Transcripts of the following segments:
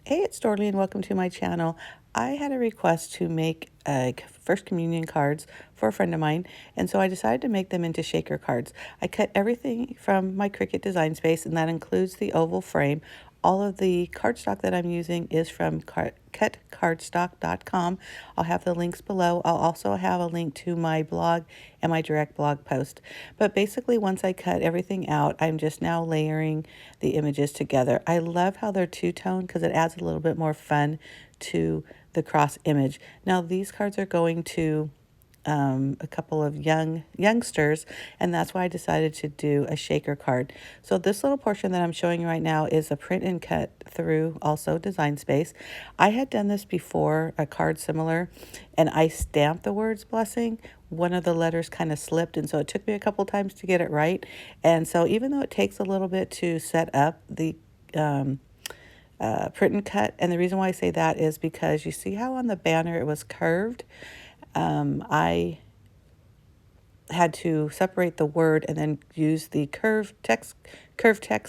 Hey, it's Dorley and welcome to my channel. I had a request to make First Communion cards for a friend of mine, and so I decided to make them into shaker cards. I cut everything from my Cricut design space, and that includes the oval frame. All of the cardstock that I'm using is from CutCardStock.com. I'll have the links below. I'll also have a link to my blog and my direct blog post. But basically, once I cut everything out, I'm just now layering the images together. I love how they're two-tone because it adds a little bit more fun to the cross image. Now, these cards are going to a couple of youngsters, and that's why I decided to do a shaker card. So this little portion that I'm showing you right now is a print and cut through also design space. I had done this before, a card similar, and I stamped the words blessing. One of the letters kind of slipped, and so it took me a couple times to get it right. And so even though it takes a little bit to set up the print and cut, and the reason why I say that is because you see how on the banner it was curved. I had to separate the word and then use the curve text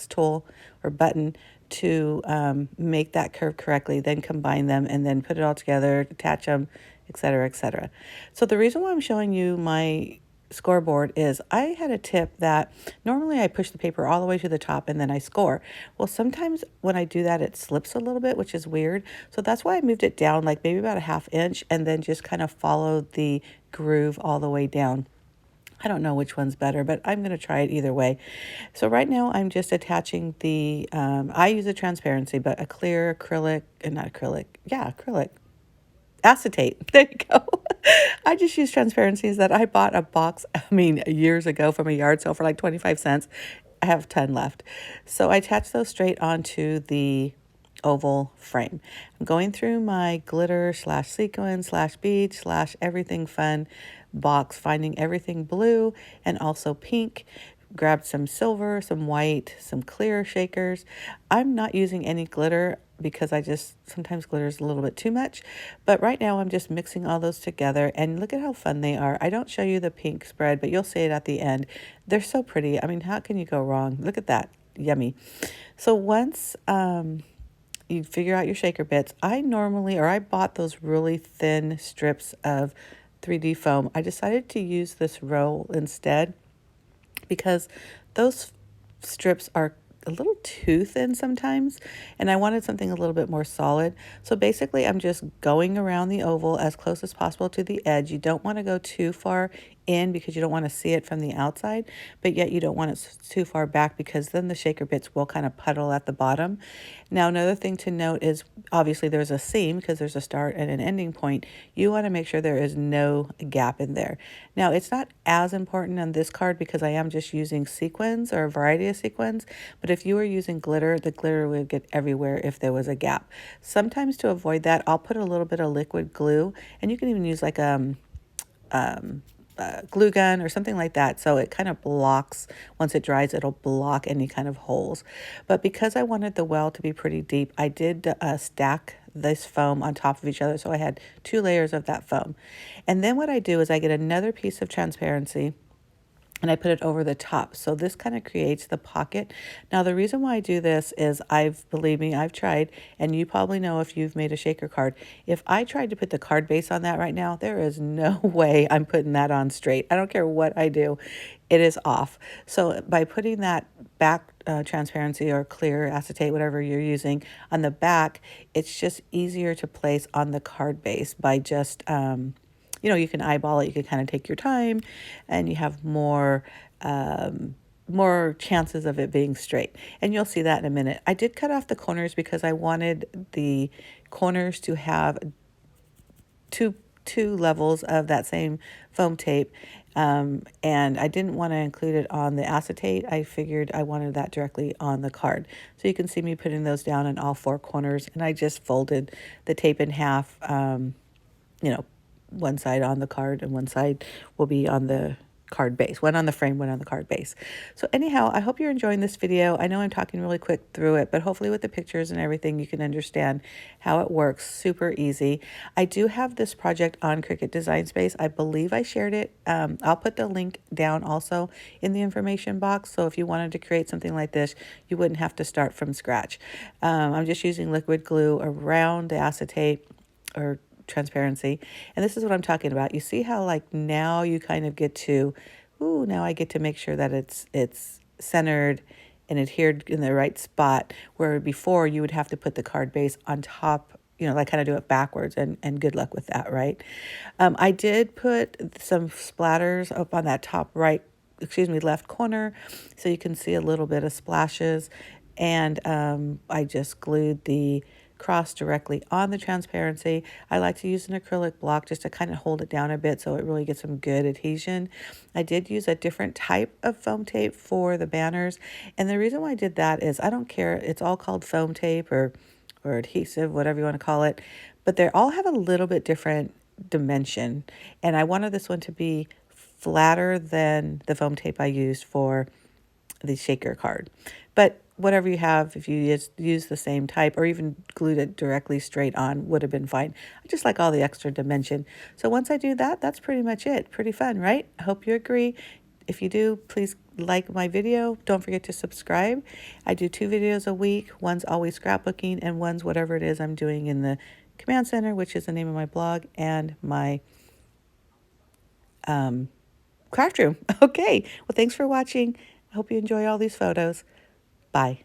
tool or button to make that curve correctly, then combine them and then put it all together, attach them, etc., etc. So the reason why I'm showing you my scoreboard is I had a tip that normally I push the paper all the way to the top and then I score. Well, sometimes when I do that, it slips a little bit, which is weird. So that's why I moved it down like maybe about a ½ inch and then just kind of followed the groove all the way down. I don't know which one's better, but I'm going to try it either way. So right now I'm just attaching the, I use a transparency, but a clear acrylic, not acrylic, yeah, acrylic, acetate. There you go. I just use transparencies that I bought a box, years ago from a yard sale for like 25 cents. I have 10 left. So I attach those straight onto the oval frame. I'm going through my glitter slash sequin slash bead slash everything fun box, finding everything blue and also pink. Grabbed some silver, some white, some clear shakers. I'm not using any glitter because sometimes glitter is a little bit too much. But right now I'm just mixing all those together and look at how fun they are. I don't show you the pink spread, but you'll see it at the end. They're so pretty. I mean, how can you go wrong? Look at that. Yummy. So once you figure out your shaker bits, I bought those really thin strips of 3D foam. I decided to use this roll instead because those strips are a little too thin sometimes, and I wanted something a little bit more solid. So basically I'm just going around the oval as close as possible to the edge. You don't want to go too far in because you don't want to see it from the outside, but yet you don't want it too far back because then the shaker bits will kind of puddle at the bottom. Now, another thing to note is obviously there's a seam because there's a start and an ending point. You want to make sure there is no gap in there. Now, it's not as important on this card because I am just using sequins or a variety of sequins, but if you were using glitter, the glitter would get everywhere if there was a gap. Sometimes to avoid that, I'll put a little bit of liquid glue, and you can even use like glue gun or something like that, so it kind of blocks, once it dries it'll block any kind of holes. But because I wanted the well to be pretty deep, I did stack this foam on top of each other, so I had 2 layers of that foam. And then what I do is I get another piece of transparency and I put it over the top. So this kind of creates the pocket. Now, the reason why I do this is believe me, I've tried, and you probably know if you've made a shaker card. If I tried to put the card base on that right now, there is no way I'm putting that on straight. I don't care what I do. It is off. So by putting that back transparency or clear acetate, whatever you're using, on the back, it's just easier to place on the card base by just you can eyeball it, you can kind of take your time, and you have more chances of it being straight. And you'll see that in a minute. I did cut off the corners because I wanted the corners to have two levels of that same foam tape, and I didn't want to include it on the acetate. I figured I wanted that directly on the card. So you can see me putting those down in all 4 corners, and I just folded the tape in half, one side on the card and one side will be on the card base, one on the frame, one on the card base. So anyhow, I hope you're enjoying this video. I know I'm talking really quick through it, but hopefully with the pictures and everything, you can understand how it works. Super easy. I do have this project on Cricut Design Space. I believe I shared it. I'll put the link down also in the information box. So if you wanted to create something like this, you wouldn't have to start from scratch. I'm just using liquid glue around the acetate or transparency. And this is what I'm talking about. You see how like now you kind of get to, ooh, now I get to make sure that it's centered and adhered in the right spot, where before you would have to put the card base on top, you know, like kind of do it backwards, and good luck with that, right? I did put some splatters up on that top right, left corner, so you can see a little bit of splashes. And I just glued the cross directly on the transparency. I like to use an acrylic block just to kind of hold it down a bit so it really gets some good adhesion. I did use a different type of foam tape for the banners, and the reason why I did that is I don't care, it's all called foam tape or adhesive, whatever you want to call it, but they all have a little bit different dimension, and I wanted this one to be flatter than the foam tape I used for the shaker card. But whatever you have, if you use the same type or even glued it directly straight on, would have been fine. I just like all the extra dimension. So once I do that, that's pretty much it. Pretty fun, right? I hope you agree. If you do, please like my video. Don't forget to subscribe. I do 2 videos a week. One's always scrapbooking, and one's whatever it is I'm doing in the Command Center, which is the name of my blog, and my craft room. Okay, well, thanks for watching. I hope you enjoy all these photos. Bye.